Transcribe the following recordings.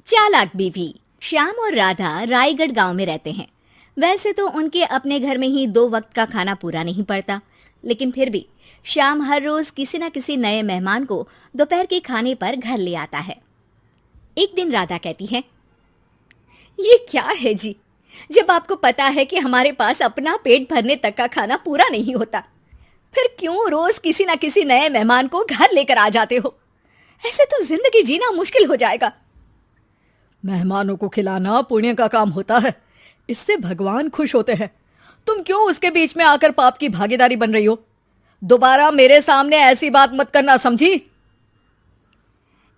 चालाक बीवी। श्याम और राधा रायगढ़ गांव में रहते हैं। वैसे तो उनके अपने घर में ही 2 वक्त का खाना पूरा नहीं पड़ता, लेकिन फिर भी श्याम हर रोज किसी न किसी नए मेहमान को दोपहर के खाने पर घर ले आता है। एक दिन राधा कहती है, ये क्या है जी, जब आपको पता है कि हमारे पास अपना पेट भरने तक का खाना पूरा नहीं होता, फिर क्यों रोज किसी न किसी नए मेहमान को घर लेकर आ जाते हो? ऐसे तो जिंदगी जीना मुश्किल हो जाएगा। मेहमानों को खिलाना पुण्य का काम होता है, इससे भगवान खुश होते हैं। तुम क्यों उसके बीच में आकर पाप की भागीदारी बन रही हो? दोबारा मेरे सामने ऐसी बात मत करना, समझी?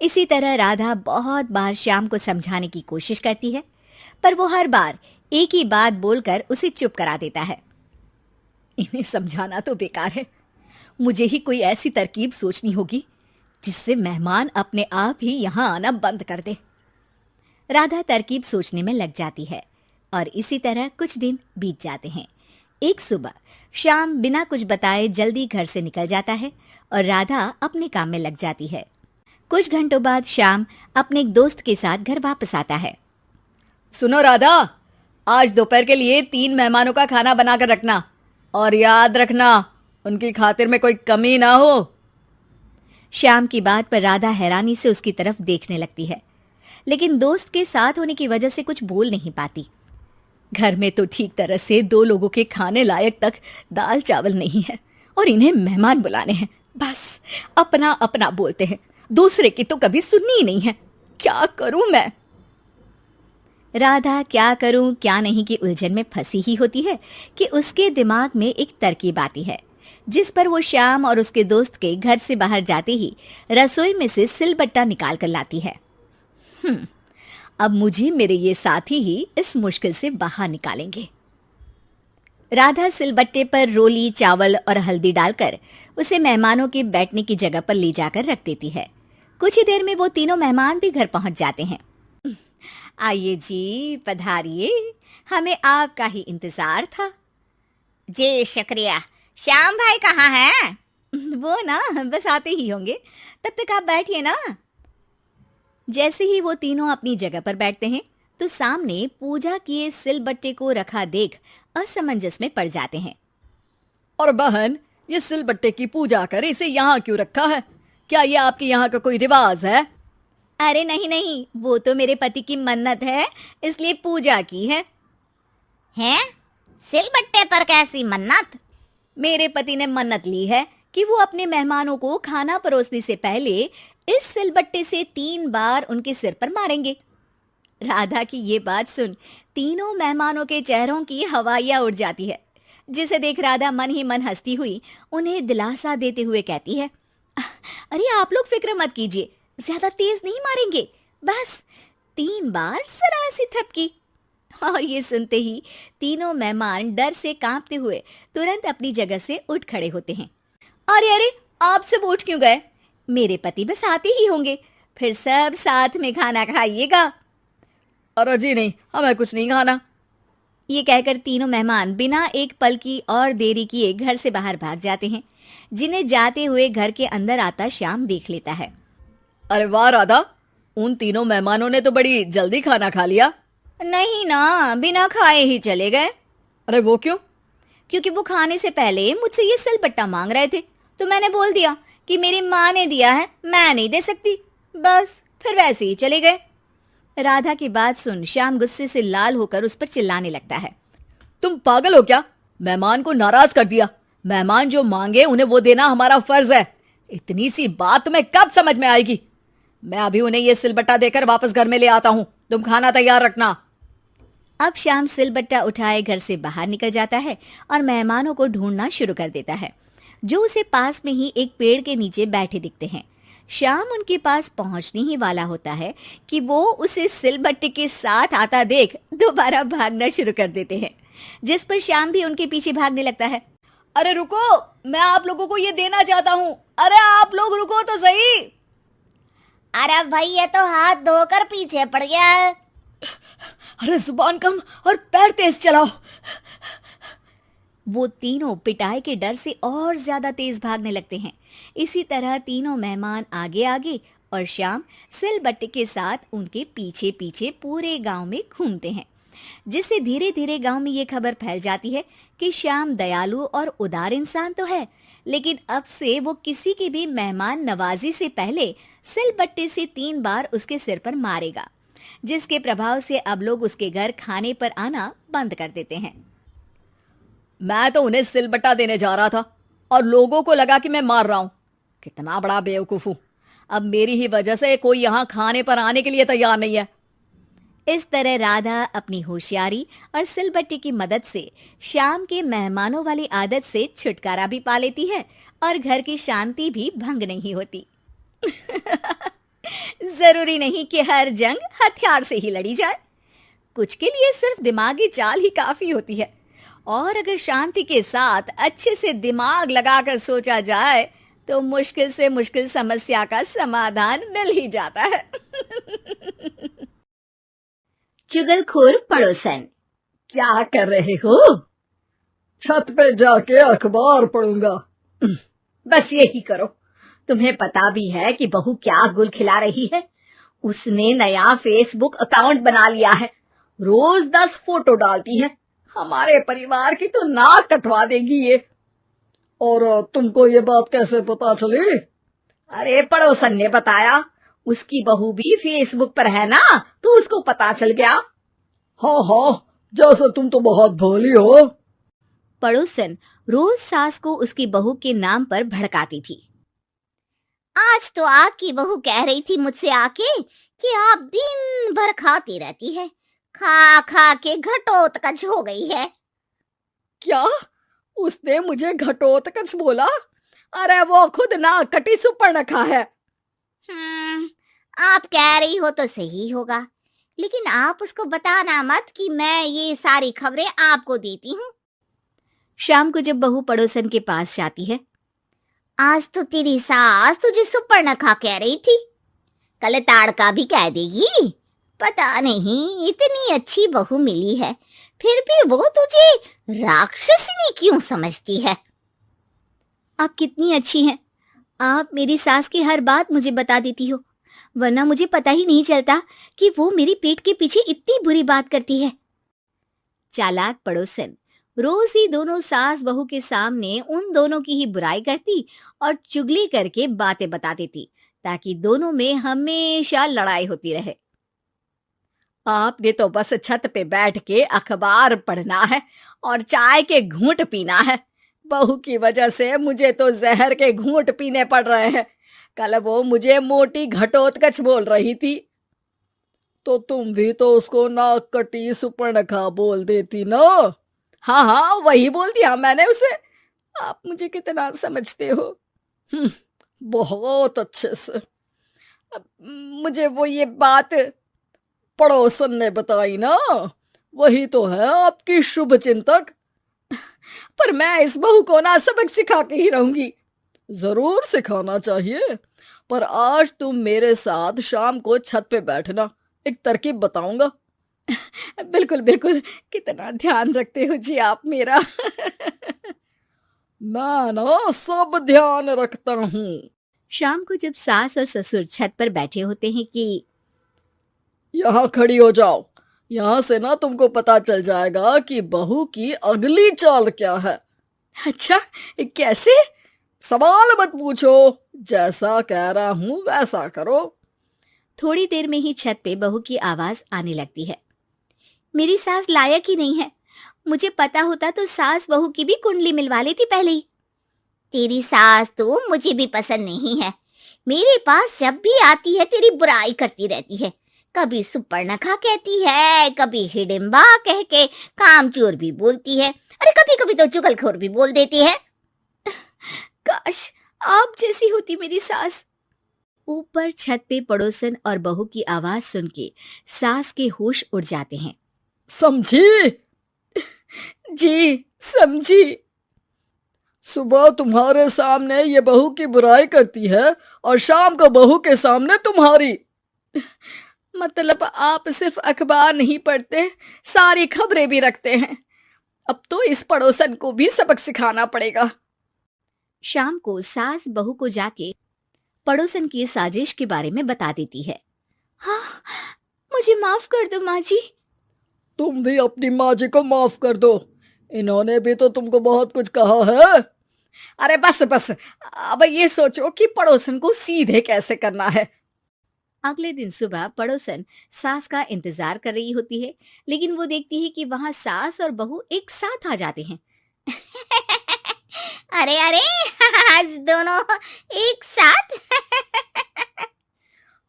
इसी तरह राधा बहुत बार श्याम को समझाने की कोशिश करती है, पर वो हर बार एक ही बात बोलकर उसे चुप करा देता है। इन्हें समझाना तो बेकार है, मुझे ही कोई ऐसी तरकीब सोचनी होगी जिससे मेहमान अपने आप ही यहां आना बंद कर दे। राधा तरकीब सोचने में लग जाती है और इसी तरह कुछ दिन बीत जाते हैं। एक सुबह श्याम बिना कुछ बताए जल्दी घर से निकल जाता है और राधा अपने काम में लग जाती है। कुछ घंटों बाद श्याम अपने एक दोस्त के साथ घर वापस आता है। सुनो राधा, आज दोपहर के लिए 3 मेहमानों का खाना बनाकर रखना, और याद रखना उनकी खातिर में कोई कमी ना हो। श्याम की बात पर राधा हैरानी से उसकी तरफ देखने लगती है, लेकिन दोस्त के साथ होने की वजह से कुछ बोल नहीं पाती। घर में तो ठीक तरह से 2 लोगों के खाने लायक तक दाल चावल नहीं है, और इन्हें मेहमान बुलाने हैं। बस अपना अपना बोलते हैं, दूसरे की तो कभी सुननी ही नहीं है। क्या करूं मैं? राधा क्या करूं क्या नहीं की उलझन में फंसी ही होती है कि उसके दिमाग में एक तरकीब आती है, जिस पर वो श्याम और उसके दोस्त के घर से बाहर जाते ही रसोई में से सिलबट्टा निकाल कर लाती है। अब मुझे मेरे ये साथी ही इस मुश्किल से बाहर निकालेंगे। राधा सिलबट्टे पर रोली, चावल और हल्दी डालकर उसे मेहमानों के बैठने की जगह पर ले जाकर रख देती है। कुछ ही देर में वो तीनों मेहमान भी घर पहुंच जाते हैं। आइए जी, पधारिए, हमें आपका ही इंतजार था। जी शुक्रिया। श्याम भाई कहाँ हैं? वो ना बस आते ही होंगे, तब तक आप बैठिए ना। जैसे ही वो तीनों अपनी जगह पर बैठते हैं तो सामने पूजा किए सिलबट्टे को रखा देख असमंजस में पड़ जाते हैं। और बहन, ये सिलबट्टे की पूजा कर इसे यहाँ क्यों रखा है? क्या ये आपके यहाँ का कोई रिवाज है? अरे नहीं नहीं, वो तो मेरे पति की मन्नत है, इसलिए पूजा की है। हैं? सिलबट्टे पर कैसी मन्नत? मेरे पति ने मन्नत ली है कि वो अपने मेहमानों को खाना परोसने से पहले इस सिलबट्टे से 3 बार उनके सिर पर मारेंगे। राधा की ये बात सुन तीनों मेहमानों के चेहरों की हवाइयां उड़ जाती है, जिसे देख राधा मन ही मन हंसती हुई उन्हें दिलासा देते हुए कहती है, अरे आप लोग फिक्र मत कीजिए, ज्यादा तेज नहीं मारेंगे, बस 3 बार जरा सी थपकी। और ये सुनते ही तीनों मेहमान डर से कांपते हुए तुरंत अपनी जगह से उठ खड़े होते हैं। अरे अरे, आप सब उठ क्यों गए? मेरे पति बस आते ही होंगे, फिर सब साथ में खाना खाइएगा। अरे जी नहीं, हमें कुछ नहीं खाना। ये कहकर तीनों मेहमान बिना एक पल की और देरी किए घर से बाहर भाग जाते हैं, जिन्हें जाते हुए घर के अंदर आता श्याम देख लेता है। अरे वाह राधा, उन तीनों मेहमानों ने तो बड़ी जल्दी खाना खा लिया। नहीं ना, बिना खाए ही चले गए। अरे वो क्यों? क्योंकि वो खाने से पहले मुझसे ये सिलबट्टा मांग रहे थे, तो मैंने बोल दिया कि मेरी माँ ने दिया है, मैं नहीं दे सकती, बस फिर वैसे ही चले गए। राधा की बात सुन श्याम गुस्से से लाल होकर उस पर चिल्लाने लगता है। तुम पागल हो क्या? मेहमान को नाराज कर दिया। मेहमान जो मांगे उन्हें वो देना हमारा फर्ज है। इतनी सी बात तुम्हें कब समझ में आएगी? मैं अभी उन्हें ये सिलबट्टा देकर वापस घर में ले आता हूँ, तुम खाना तैयार रखना। अब श्याम सिलबट्टा उठाए घर से बाहर निकल जाता है और मेहमानों को ढूंढना शुरू कर देता है, जो उसे पास में ही एक पेड़ के नीचे बैठे दिखते हैं। श्याम उनके पास पहुंचने ही वाला होता है कि वो उसे सिलबट्टे के साथ आता देख दोबारा भागना शुरू कर देते हैं, जिस पर श्याम भी उनके पीछे भागने लगता है। अरे रुको, मैं आप लोगों को ये देना चाहता हूँ। अरे आप लोग रुको तो सही। अरे भाई, ये तो हाथ धोकर पीछे पड़ गया है। अरे जुबान कम और पैर तेज चलाओ। वो तीनों पिटाई के डर से और ज्यादा तेज भागने लगते हैं। इसी तरह तीनों मेहमान आगे आगे और श्याम सिलबट्टे के साथ उनके पीछे पीछे पूरे गांव में घूमते हैं, जिससे धीरे धीरे गांव में ये खबर फैल जाती है कि श्याम दयालु और उदार इंसान तो है, लेकिन अब से वो किसी की भी मेहमान नवाजी से पहले सिलबट्टे से 3 बार उसके सिर पर मारेगा, जिसके प्रभाव से अब लोग उसके घर खाने पर आना बंद कर देते हैं। मैं तो उन्हें सिलबट्टा देने जा रहा था और लोगों को लगा कि मैं मार रहा हूं। कितना बड़ा बेवकूफ हूं। अब मेरी ही वजह से कोई यहां खाने पर आने के लिए तैयार नहीं है। इस तरह राधा अपनी होशियारी और सिलबट्टे की मदद से श्याम के मेहमानों वाली आदत से छुटकारा भी पा लेती है और घर की शांति भी भंग नहीं होती। जरूरी नहीं कि हर जंग हथियार से ही लड़ी जाए, कुछ के लिए सिर्फ दिमागी चाल ही काफी होती है, और अगर शांति के साथ अच्छे से दिमाग लगाकर सोचा जाए तो मुश्किल से मुश्किल समस्या का समाधान मिल ही जाता है। चुगलखोर पड़ोसन। क्या कर रहे हो? छत पे जाके अखबार पढ़ूंगा। बस यही करो। तुम्हें पता भी है कि बहू क्या गुल खिला रही है। उसने नया फेसबुक अकाउंट बना लिया है। रोज 10 फोटो डालती है। हमारे परिवार की तो नाक कटवा देगी ये। और तुमको ये बात कैसे पता चली? अरे पड़ोसन ने बताया। उसकी बहू भी फेसबुक पर है ना, तो उसको पता चल गया। हाँ हाँ, जैसे तुम तो बहुत भोली हो। पड़ोसन रोज सास को उसकी बहू के नाम पर भड़काती थी। आज तो आपकी बहू कह रही थी मुझसे आके कि आप दिन भर खाती रहती है, खा खा के घटोत्कच हो गई है। क्या? उसने मुझे घटोत्कच बोला? अरे वो खुद ना कटी सुपर्णखा है। आप कह रही हो तो सही होगा, लेकिन आप उसको बताना मत कि मैं ये सारी खबरें आपको देती हूँ। शाम को जब बहू पड़ोसन के पास जाती है, आज तो तेरी सास तुझे सुपर्णखा कह रही थी, कल ताड़का भी कह देगी। पता नहीं इतनी अच्छी बहू मिली है, फिर भी वो तुझे राक्षसनी क्यों समझती है? आप कितनी अच्छी हैं। आप मेरी सास की हर बात मुझे बता देती हो, वरना मुझे पता ही नहीं चलता कि वो मेरी पीठ के पीछे इतनी बुरी बात करती है। चालाक पड़ोसन रोज ही दोनों सास बहू के सामने उन दोनों की ही बुराई करती और चुगली करके बातें बता देती, ताकि दोनों में हमेशा लड़ाई होती रहे। आपने तो बस छत पे बैठ के अखबार पढ़ना है और चाय के घूंट पीना है। बहू की वजह से मुझे तो जहर के घूंट पीने पड़ रहे हैं। कल वो मुझे मोटी घटोत्कच बोल रही थी। तो तुम भी तो उसको नाक कटी सुपर्णखा बोल देती ना। हाँ हाँ, वही बोल दिया मैंने उसे। आप मुझे कितना समझते हो। बहुत अच्छे से। मुझे वो ये बात पड़ोसन ने बताई ना, वही तो है आपकी शुभ चिंतक। पर मैं इस बहू को ना सबक सिखा के ही रहूंगी। जरूर सिखाना चाहिए, पर आज तुम मेरे साथ शाम को छत पे बैठना, एक तरकीब बताऊंगा। बिल्कुल बिल्कुल, कितना ध्यान रखते हो जी आप मेरा। मैं ना सब ध्यान रखता हूँ। शाम को जब सास और ससुर छत पर बैठे होते हैं कि यहाँ खड़ी हो जाओ, यहाँ से ना तुमको पता चल जाएगा कि बहू की अगली चाल क्या है। अच्छा, कैसे? सवाल मत पूछो, जैसा कह रहा हूँ वैसा करो। थोड़ी देर में ही छत पे बहू की आवाज आने लगती है। मेरी सास लायक ही नहीं है। मुझे पता होता तो सास बहू की भी कुंडली मिलवा लेती पहले ही। तेरी सास तो मुझे भी पसंद नहीं है। मेरे पास जब भी आती है तेरी बुराई करती रहती है। कभी सुपर्णखा कहती है, कभी हिडिंबा कह के कामचोर भी बोलती है, अरे कभी कभी तो चुगलखोर भी बोल देती है। काश आप जैसी होती मेरी सास। ऊपर छत पे पड़ोसन और बहू की आवाज सुन के सास के होश उड़ जाते हैं। समझी? जी समझी। सुबह तुम्हारे सामने ये बहू की बुराई करती है और शाम को बहू के सामने तुम्हारी। मतलब आप सिर्फ अखबार नहीं पढ़ते, सारी खबरें भी रखते हैं। अब तो इस पड़ोसन को भी सबक सिखाना पड़ेगा। शाम को सास बहू को जाके पड़ोसन की साजिश के बारे में बता देती है। हाँ, मुझे माफ कर दो माँ जी। तुम भी अपनी माँ जी को माफ कर दो, इन्होंने भी तो तुमको बहुत कुछ कहा है। अरे बस बस, अब ये सोचो कि पड़ोसन को सीधे कैसे करना है। अगले दिन सुबह पड़ोसन सास का इंतजार कर रही होती है, लेकिन वो देखती है कि वहां सास और बहू एक साथ आ जाते हैं। अरे अरे, आज दोनों एक साथ।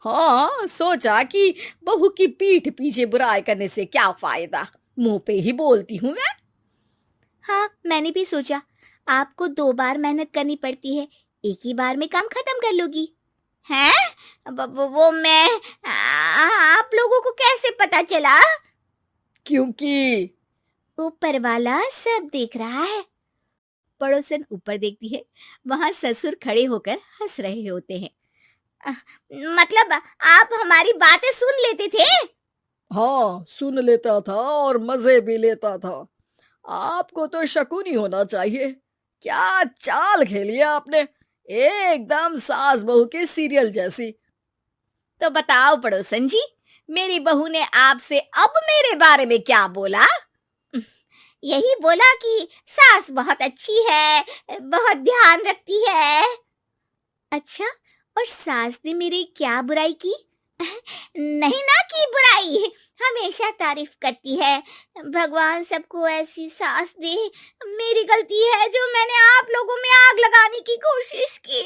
हाँ, सोचा कि बहू की पीठ पीछे बुराई करने से क्या फायदा, मुंह पे ही बोलती हूँ मैं। हाँ, मैंने भी सोचा आपको 2 बार मेहनत करनी पड़ती है, एक ही बार में काम खत्म कर लोगी। हैं? वो मैं आप लोगों को कैसे पता चला? क्योंकि ऊपर वाला सब देख रहा है। पड़ोसन ऊपर देखती है, वहां ससुर खड़े होकर हंस रहे होते हैं। मतलब आप हमारी बातें सुन लेते थे? हाँ, सुन लेता था और मजे भी लेता था। आपको तो शकुनी होना चाहिए। क्या चाल खेली है आपने, एकदम सास बहू के सीरियल जैसी। तो बताओ पड़ोसन जी, मेरी बहू ने आपसे अब मेरे बारे में क्या बोला? यही बोला कि सास बहुत अच्छी है, बहुत ध्यान रखती है। अच्छा, और सास ने मेरी क्या बुराई की? नहीं ना की बुराई, हमेशा तारीफ करती है। भगवान सबको ऐसी सास दे। मेरी गलती है जो मैंने आप लोगों में आग लगाने की कोशिश की।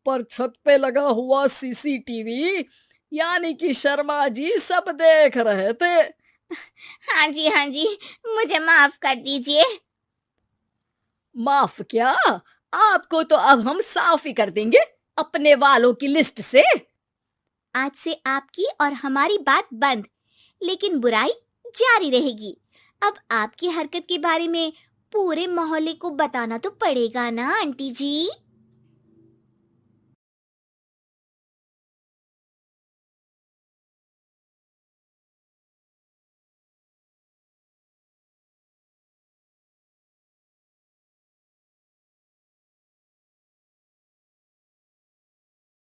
पर छत पे लगा हुआ सीसीटीवी यानी कि शर्मा जी सब देख रहे थे। हाँ जी, मुझे माफ कर दीजिए। माफ क्या, आपको तो अब हम साफ ही कर देंगे अपने वालों की लिस्ट से। आज से आपकी और हमारी बात बंद, लेकिन बुराई जारी रहेगी। अब आपकी हरकत के बारे में पूरे मोहल्ले को बताना तो पड़ेगा ना आंटी जी।